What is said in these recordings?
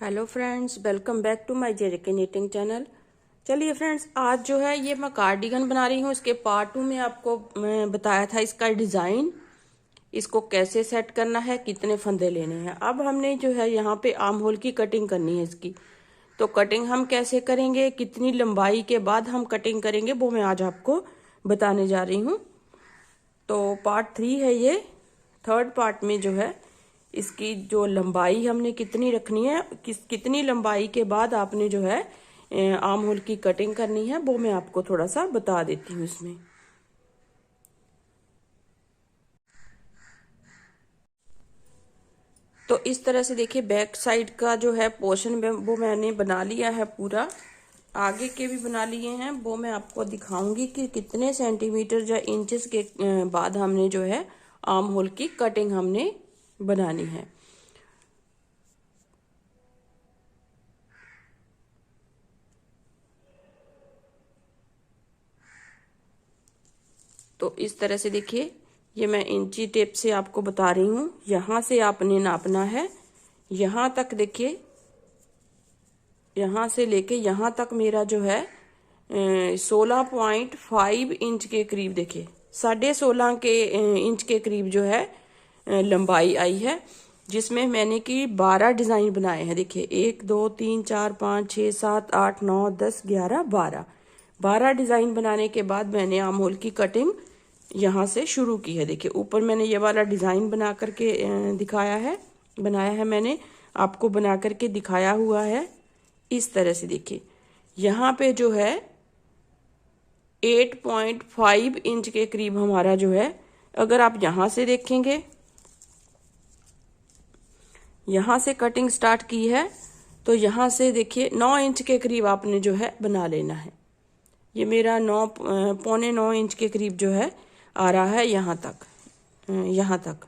Hello friends, welcome back to my JK knitting channel. चलिए friends, आज जो है ये मैं कार्डिगन बना रही हूँ। इसके पार्ट 2 में आपको मैं बताया था इसका डिज़ाइन, इसको कैसे सेट करना है, कितने फंदे लेने हैं। अब हमने जो है यहाँ पे आर्म होल की कटिंग करनी है इसकी। तो कटिंग हम कैसे करेंगे, कितनी लंबाई के बाद हम कटिंग करेंगे, वो मैं आज आपको बताने जा रही हूँ। तो पार्ट 3 है ये। थर्ड पार्ट में जो है इसकी जो लंबाई हमने कितनी रखनी है, कितनी लंबाई के बाद आपने जो है आर्म होल की कटिंग करनी है, वो मैं आपको थोड़ा सा बता देती हूँ इसमें। तो इस तरह से देखिए, बैक साइड का जो है पोर्शन वो मैंने बना लिया है पूरा। आगे के भी बना लिए हैं, वो मैं आपको दिखाऊंगी कि कितने सेंटीमीटर या इंचेस के बाद हमने जो है आर्म होल की कटिंग हमने बनानी है। तो इस तरह से देखिए, ये मैं इंची टेप से आपको बता रही हूँ। यहाँ से आपने नापना है, यहाँ तक देखिए, यहाँ से लेके यहाँ तक मेरा जो है 16.5 इंच के करीब, देखिए 16.5 के इंच के करीब जो है लंबाई आई है, जिसमें मैंने की 12 डिजाइन बनाए हैं। देखिए 1 2 3 4 5 6 7 8 9 10 11 12 डिजाइन बनाने के बाद मैंने आर्म होल की कटिंग यहाँ से शुरू की है। देखिए ऊपर मैंने ये वाला डिजाइन बना करके दिखाया है, बनाया है, मैंने आपको बना करके दिखाया हुआ है। इस तरह से देखिए, यहाँ पे जो है 8.5 इंच के करीब हमारा जो है, अगर आप यहाँ से देखेंगे, यहाँ से कटिंग स्टार्ट की है, तो यहाँ से देखिए 9 इंच के करीब आपने जो है बना लेना है। ये मेरा 9.25 इंच के करीब जो है आ रहा है यहाँ तक, यहाँ तक।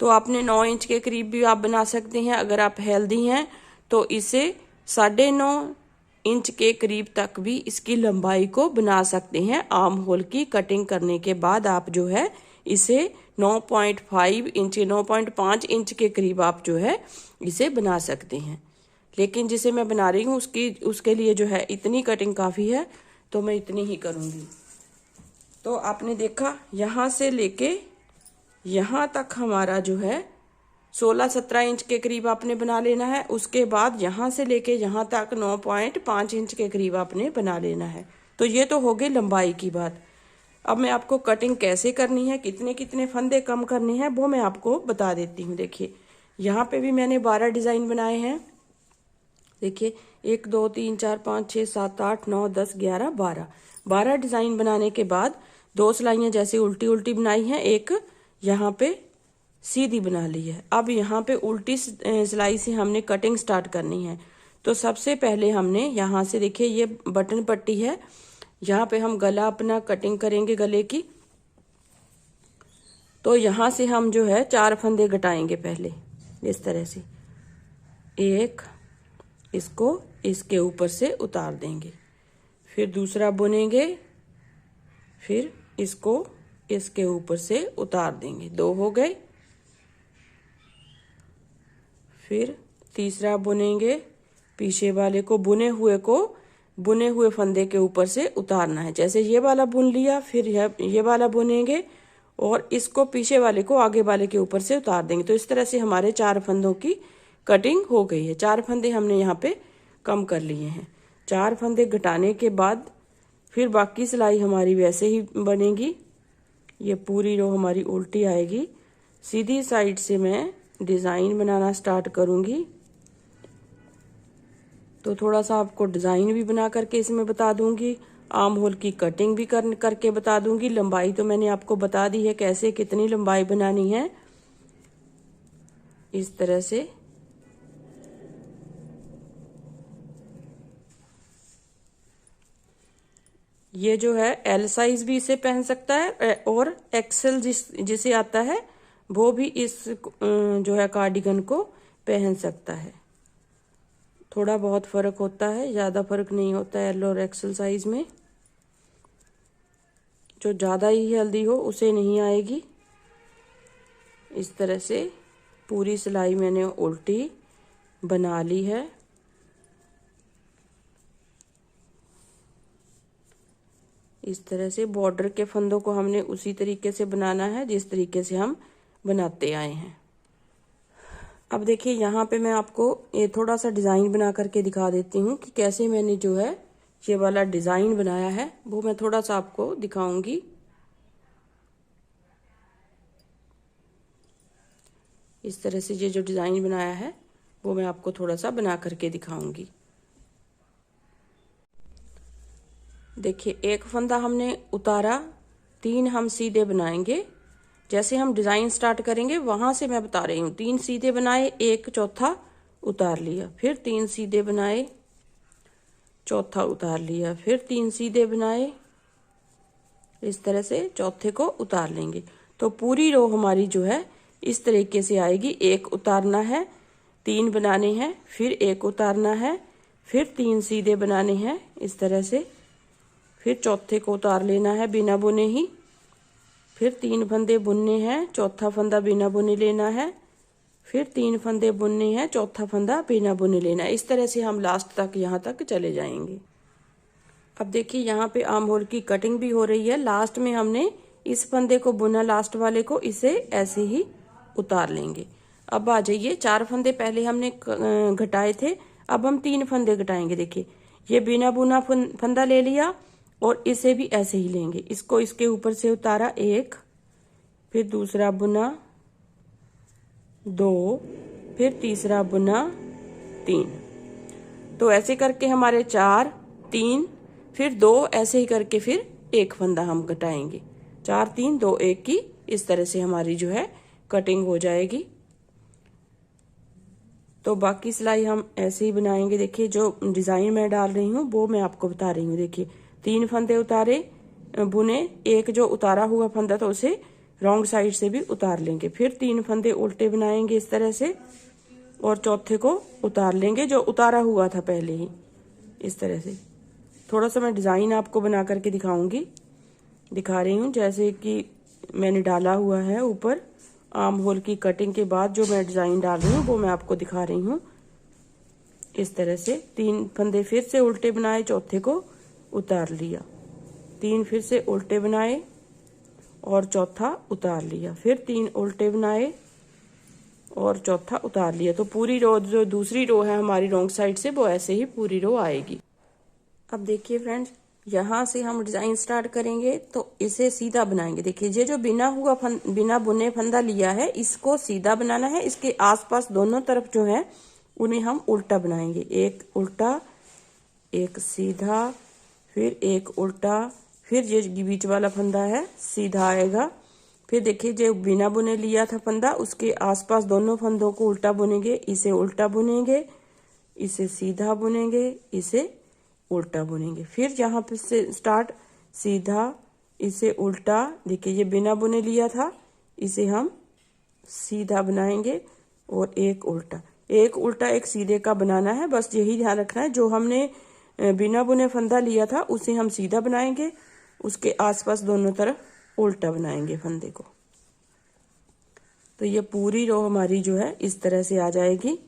तो आपने 9 इंच के करीब भी आप बना सकते हैं। अगर आप हेल्दी हैं तो इसे 9.5 इंच के करीब तक भी इसकी लंबाई को बना सकते हैं। आर्म होल की कटिंग करने के बाद आप जो है इसे 9.5 इंच, 9.5 इंच के करीब आप जो है इसे बना सकते हैं। लेकिन जिसे मैं बना रही हूँ उसके लिए जो है इतनी कटिंग काफ़ी है, तो मैं इतनी ही करूँगी। तो आपने देखा, यहाँ से लेके यहाँ तक हमारा जो है 16-17 इंच के करीब आपने बना लेना है। उसके बाद यहाँ से लेके यहाँ तक 9.5 इंच के करीब आपने बना लेना है। तो ये तो हो गई लंबाई की बात। अब मैं आपको कटिंग कैसे करनी है, कितने कितने फंदे कम करने हैं, वो मैं आपको बता देती हूँ। देखिए यहाँ पे भी मैंने 12 डिज़ाइन बनाए हैं। देखिए 1 2 3 4 5 6 7 8 9 10 11 12 डिज़ाइन बनाने के बाद 2 सिलाइयाँ जैसे उल्टी उल्टी बनाई हैं, एक यहाँ पे सीधी बना ली है। अब यहाँ पे उल्टी सिलाई से हमने कटिंग स्टार्ट करनी है। तो सबसे पहले हमने यहाँ से, देखिए ये बटन पट्टी है, यहाँ पे हम गला अपना कटिंग करेंगे गले की। तो यहाँ से हम जो है 4 फंदे घटाएंगे पहले, इस तरह से। एक, इसको इसके ऊपर से उतार देंगे, फिर दूसरा बुनेंगे, फिर इसको इसके ऊपर से उतार देंगे, 2 हो गए। फिर तीसरा बुनेंगे, पीछे वाले को बुने हुए फंदे के ऊपर से उतारना है। जैसे ये वाला बुन लिया, फिर ये वाला बुनेंगे और इसको पीछे वाले को आगे वाले के ऊपर से उतार देंगे। तो इस तरह से हमारे 4 फंदों की कटिंग हो गई है। 4 फंदे हमने यहाँ पे कम कर लिए हैं। 4 फंदे घटाने के बाद फिर बाकी सिलाई हमारी वैसे ही बनेगी। ये पूरी रो हमारी उल्टी आएगी। सीधी साइड से मैं डिज़ाइन बनाना स्टार्ट करूँगी। तो थोड़ा सा आपको डिज़ाइन भी बना करके इसमें बता दूंगी, आर्म होल की कटिंग भी करके बता दूंगी। लंबाई तो मैंने आपको बता दी है, कैसे कितनी लंबाई बनानी है। इस तरह से ये जो है एल साइज भी इसे पहन सकता है, और एक्सेल जिसे आता है वो भी इस जो है कार्डिगन को पहन सकता है। थोड़ा बहुत फर्क होता है, ज़्यादा फर्क नहीं होता है एल और एक्सेल साइज में। जो ज़्यादा ही हेल्दी हो उसे नहीं आएगी। इस तरह से पूरी सिलाई मैंने उल्टी बना ली है। इस तरह से बॉर्डर के फंदों को हमने उसी तरीके से बनाना है जिस तरीके से हम बनाते आए हैं। अब देखिए यहाँ पे मैं आपको ये थोड़ा सा डिज़ाइन बना करके दिखा देती हूँ कि कैसे मैंने जो है ये वाला डिज़ाइन बनाया है, वो मैं थोड़ा सा आपको दिखाऊंगी। इस तरह से ये जो डिज़ाइन बनाया है वो मैं आपको थोड़ा सा बना करके दिखाऊंगी। देखिए एक फंदा हमने उतारा, 3 हम सीधे बनाएंगे। जैसे हम डिज़ाइन स्टार्ट करेंगे वहां से मैं बता रही हूँ, 3 सीधे बनाए, एक चौथा उतार लिया, फिर 3 सीधे बनाए, चौथा उतार लिया, फिर 3 सीधे बनाए। इस तरह से चौथे को उतार लेंगे। तो पूरी रो हमारी जो है इस तरीके से आएगी। एक उतारना है, 3 बनाने हैं, फिर एक उतारना है, फिर 3 सीधे बनाने हैं इस तरह से, फिर चौथे को उतार लेना है बिना बुने ही, फिर 3 फंदे बुनने हैं, चौथा फंदा बिना बुने लेना है, फिर 3 फंदे बुनने हैं, चौथा फंदा बिना बुने लेना है। इस तरह से हम लास्ट तक यहाँ तक चले जाएंगे। अब देखिए यहाँ पे आर्म होल की कटिंग भी हो रही है। लास्ट में हमने इस फंदे को बुना, लास्ट वाले को, इसे ऐसे ही उतार लेंगे। अब आ जाइए, 4 फंदे पहले हमने घटाए थे, अब हम 3 फंदे घटाएंगे। देखिए ये बिना बुना फंदा ले लिया और इसे भी ऐसे ही लेंगे, इसको इसके ऊपर से उतारा, 1, फिर दूसरा बुना, 2, फिर तीसरा बुना, 3। तो ऐसे करके हमारे 4, 3, फिर 2, ऐसे ही करके फिर एक फंदा हम घटाएंगे। 4, 3, 2, 1 की इस तरह से हमारी जो है कटिंग हो जाएगी। तो बाकी सिलाई हम ऐसे ही बनाएंगे। देखिए जो डिजाइन मैं डाल रही हूँ वो मैं आपको बता रही हूँ। देखिए 3 फंदे उतारे, बुने, एक जो उतारा हुआ फंदा तो उसे रॉन्ग साइड से भी उतार लेंगे, फिर 3 फंदे उल्टे बनाएंगे इस तरह से, और चौथे को उतार लेंगे जो उतारा हुआ था पहले ही। इस तरह से थोड़ा सा मैं डिजाइन आपको बना करके दिखा रही हूँ, जैसे कि मैंने डाला हुआ है ऊपर। आर्म होल की कटिंग के बाद जो मैं डिजाइन डाल रही हूँ वो मैं आपको दिखा रही हूँ। इस तरह से 3 फंदे फिर से उल्टे बनाए, चौथे को उतार लिया, 3 फिर से उल्टे बनाए और चौथा उतार लिया, फिर 3 उल्टे बनाए और चौथा उतार लिया। तो पूरी रो, जो दूसरी रो है हमारी रॉन्ग साइड से, वो ऐसे ही पूरी रो आएगी। अब देखिए फ्रेंड्स, यहाँ से हम डिजाइन स्टार्ट करेंगे तो इसे सीधा बनाएंगे। देखिए ये जो बिना बुने फंदा लिया है इसको सीधा बनाना है। इसके आसपास दोनों तरफ जो है उन्हें हम उल्टा बनाएंगे। एक उल्टा, एक सीधा, फिर एक उल्टा, फिर ये बीच वाला फंदा है सीधा आएगा। फिर देखिए जो बिना बुने लिया था फंदा, उसके आसपास दोनों फंदों को उल्टा बुनेंगे, इसे उल्टा बुनेंगे, इसे सीधा बुनेंगे, इसे उल्टा बुनेंगे। फिर यहाँ पे से स्टार्ट, सीधा, इसे उल्टा। देखिए ये बिना बुने लिया था, इसे हम सीधा बनाएंगे और एक उल्टा, एक उल्टा एक सीधे का बनाना है। बस यही ध्यान रखना है, जो हमने बिना बुने फंदा लिया था उसे हम सीधा बनाएंगे, उसके आसपास दोनों तरफ उल्टा बनाएंगे फंदे को। तो ये पूरी रो हमारी जो है इस तरह से आ जाएगी।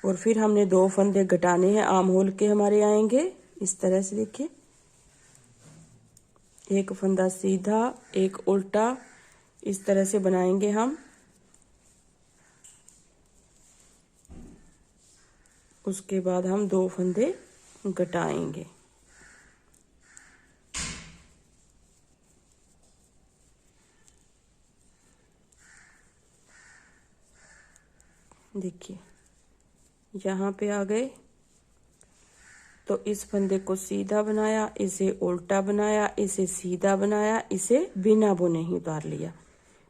और फिर हमने 2 फंदे घटाने हैं, आर्म होल के हमारे आएंगे इस तरह से। देखिए एक फंदा सीधा, एक उल्टा, इस तरह से बनाएंगे हम। उसके बाद हम 2 फंदे घटाएंगे। देखिए यहाँ पे आ गए तो इस फंदे को सीधा बनाया, इसे उल्टा बनाया, इसे सीधा बनाया, इसे बिना बुने ही उतार लिया।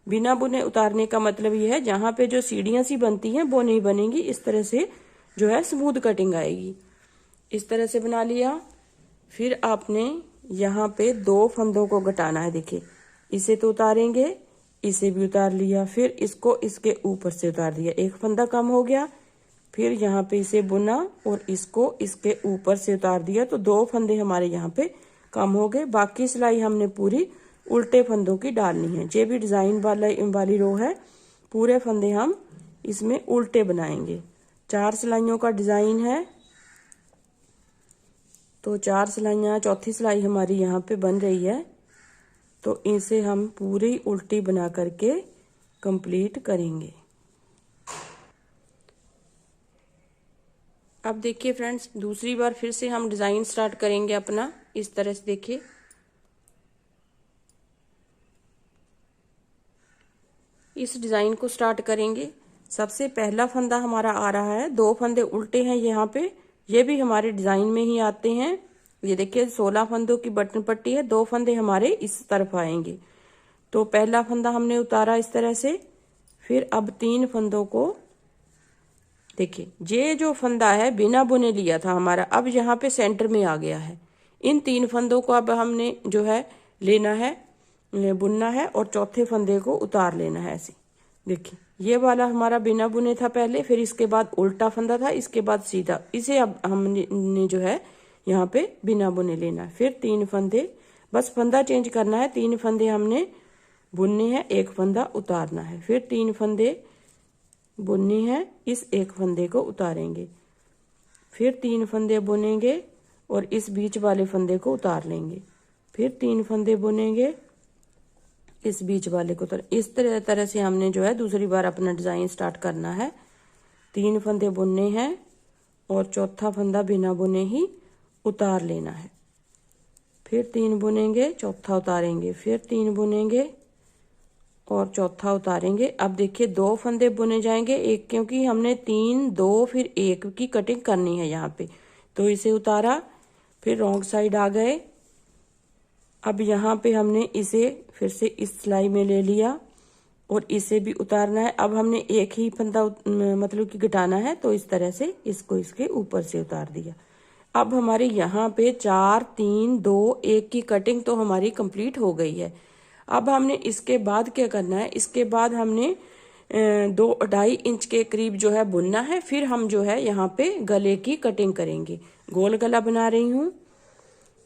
बिना बुने उतारने का मतलब ये है जहाँ पे जो सीढ़ियां सी बनती हैं वो नहीं बनेंगी, इस तरह से जो है स्मूथ कटिंग आएगी। इस तरह से बना लिया। फिर आपने यहाँ पे 2 फंदों को घटाना है। देखिए इसे तो उतारेंगे, इसे भी उतार लिया, फिर इसको इसके ऊपर से उतार दिया, एक फंदा कम हो गया। फिर यहाँ पे इसे बुना और इसको इसके ऊपर से उतार दिया, तो 2 फंदे हमारे यहाँ पे कम हो गए। बाकी सिलाई हमने पूरी उल्टे फंदों की डालनी है। ये भी डिजाइन वाली रो है, पूरे फंदे हम इसमें उल्टे बनाएंगे। 4 सिलाइयों का डिज़ाइन है। तो 4 सिलाइयाँ, चौथी सिलाई हमारी यहाँ पे बन रही है। तो इसे हम पूरी उल्टी बना करके कंप्लीट करेंगे। अब देखिए फ्रेंड्स, दूसरी बार फिर से हम डिज़ाइन स्टार्ट करेंगे अपना। इस तरह से देखिए, इस डिज़ाइन को स्टार्ट करेंगे। सबसे पहला फंदा हमारा आ रहा है, 2 फंदे उल्टे हैं यहाँ पे, ये भी हमारे डिज़ाइन में ही आते हैं। ये देखिए 16 फंदों की बटन पट्टी है, 2 फंदे हमारे इस तरफ आएंगे। तो पहला फंदा हमने उतारा इस तरह से। फिर अब 3 फंदों को देखिए, ये जो फंदा है बिना बुने लिया था हमारा, अब यहाँ पे सेंटर में आ गया है। इन 3 फंदों को अब हमने जो है लेना है, बुनना है और चौथे फंदे को उतार लेना है। ऐसे देखिए, ये वाला हमारा बिना बुने था पहले, फिर इसके बाद उल्टा फंदा था, इसके बाद सीधा। इसे अब हमने जो है यहाँ पे बिना बुने लेना है। फिर 3 फंदे, बस फंदा चेंज करना है। 3 फंदे हमने बुनने हैं, 1 फंदा उतारना है। फिर 3 फंदे बुनने हैं, इस 1 फंदे को उतारेंगे। फिर 3 फंदे बुनेंगे और इस बीच वाले फंदे को उतार लेंगे। फिर 3 फंदे बुनेंगे, इस बीच वाले को उतार। इस तरह से हमने जो है दूसरी बार अपना डिज़ाइन स्टार्ट करना है। 3 फंदे बुनने हैं और चौथा फंदा बिना बुने ही उतार लेना है। फिर 3 बुनेंगे, चौथा उतारेंगे, फिर 3 बुनेंगे और चौथा उतारेंगे। अब देखिए 2 फंदे बुने जाएंगे, एक, क्योंकि हमने 3, 2 फिर 1 की कटिंग करनी है यहाँ पे। तो इसे उतारा, फिर रॉन्ग साइड आ गए। अब यहाँ पे हमने इसे फिर से इस सिलाई में ले लिया और इसे भी उतारना है। अब हमने एक ही फंदा मतलब कि घटाना है, तो इस तरह से इसको इसके ऊपर से उतार दिया। अब हमारे यहाँ पे 4, 3, 2, 1 की कटिंग तो हमारी कंप्लीट हो गई है। अब हमने इसके बाद क्या करना है, इसके बाद हमने 2-2.5 इंच के करीब जो है बुनना है। फिर हम जो है यहाँ पे गले की कटिंग करेंगे। गोल गला बना रही हूँ,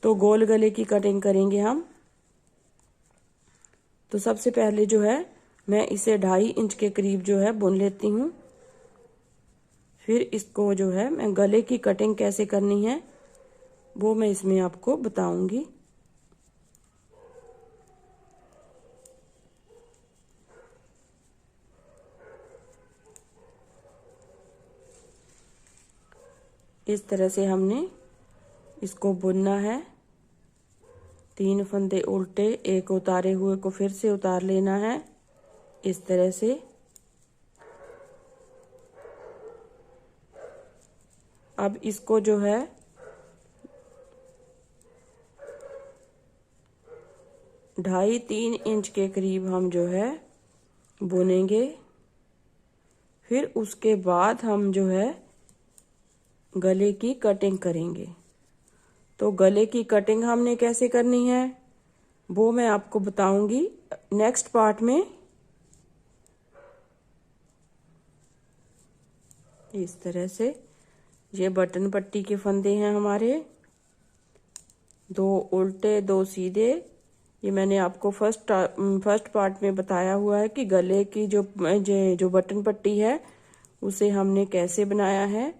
तो गोल गले की कटिंग करेंगे हम। तो सबसे पहले जो है मैं इसे 2.5 इंच के करीब जो है बुन लेती हूँ। फिर इसको जो है मैं गले की कटिंग कैसे करनी है वो मैं इसमें आपको बताऊंगी। इस तरह से हमने इसको बुनना है। 3 फंदे उल्टे, 1 उतारे हुए को फिर से उतार लेना है इस तरह से। अब इसको जो है 2.5-3 इंच के करीब हम जो है बुनेंगे। फिर उसके बाद हम जो है गले की कटिंग करेंगे। तो गले की कटिंग हमने कैसे करनी है वो मैं आपको बताऊंगी नेक्स्ट पार्ट में। इस तरह से ये बटन पट्टी के फंदे हैं हमारे, 2 उल्टे 2 सीधे। ये मैंने आपको फर्स्ट पार्ट में बताया हुआ है कि गले की जो बटन पट्टी है उसे हमने कैसे बनाया है।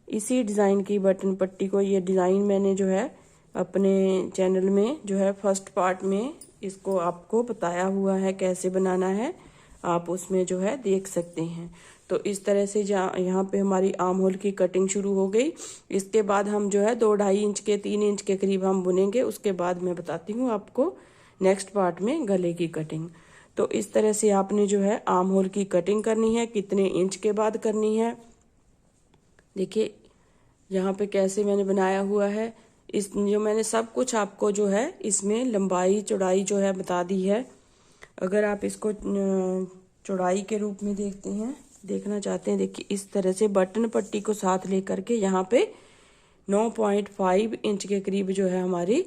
इसी डिज़ाइन की बटन पट्टी को, ये डिज़ाइन मैंने जो है अपने चैनल में जो है फर्स्ट पार्ट में इसको आपको बताया हुआ है कैसे बनाना है, आप उसमें जो है देख सकते हैं। तो इस तरह से यहाँ पे हमारी आर्म होल की कटिंग शुरू हो गई। इसके बाद हम जो है 2-2.5 इंच के 3 इंच के करीब हम बुनेंगे। उसके बाद मैं बताती हूँ आपको नेक्स्ट पार्ट में गले की कटिंग। तो इस तरह से आपने जो है आर्म होल की कटिंग करनी है, कितने इंच के बाद करनी है। देखिए यहाँ पे कैसे मैंने बनाया हुआ है। इस जो मैंने सब कुछ आपको जो है इसमें लंबाई चौड़ाई जो है बता दी है। अगर आप इसको चौड़ाई के रूप में देखना चाहते हैं, देखिए इस तरह से बटन पट्टी को साथ लेकर के यहाँ पे 9.5 इंच के करीब जो है हमारी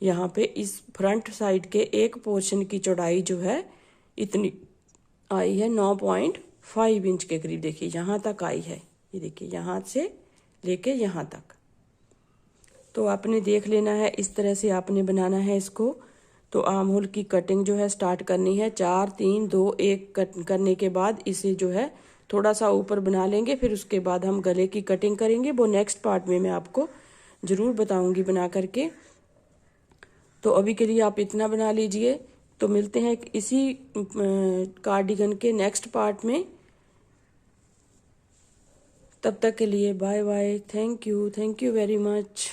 यहाँ पे इस फ्रंट साइड के एक पोर्शन की चौड़ाई जो है इतनी आई है, 9.5 इंच के करीब। देखिए यहाँ तक आई है, ये देखिए यहाँ से लेके यहाँ तक। तो आपने देख लेना है, इस तरह से आपने बनाना है इसको। तो आर्म होल की कटिंग जो है स्टार्ट करनी है। 4, 3, 2, 1 कट करने के बाद इसे जो है थोड़ा सा ऊपर बना लेंगे, फिर उसके बाद हम गले की कटिंग करेंगे। वो नेक्स्ट पार्ट में मैं आपको ज़रूर बताऊंगी बना करके। तो अभी के लिए आप इतना बना लीजिए। तो मिलते हैं इसी कार्डिगन के नेक्स्ट पार्ट में। तब तक के लिए bye bye. Thank you very much.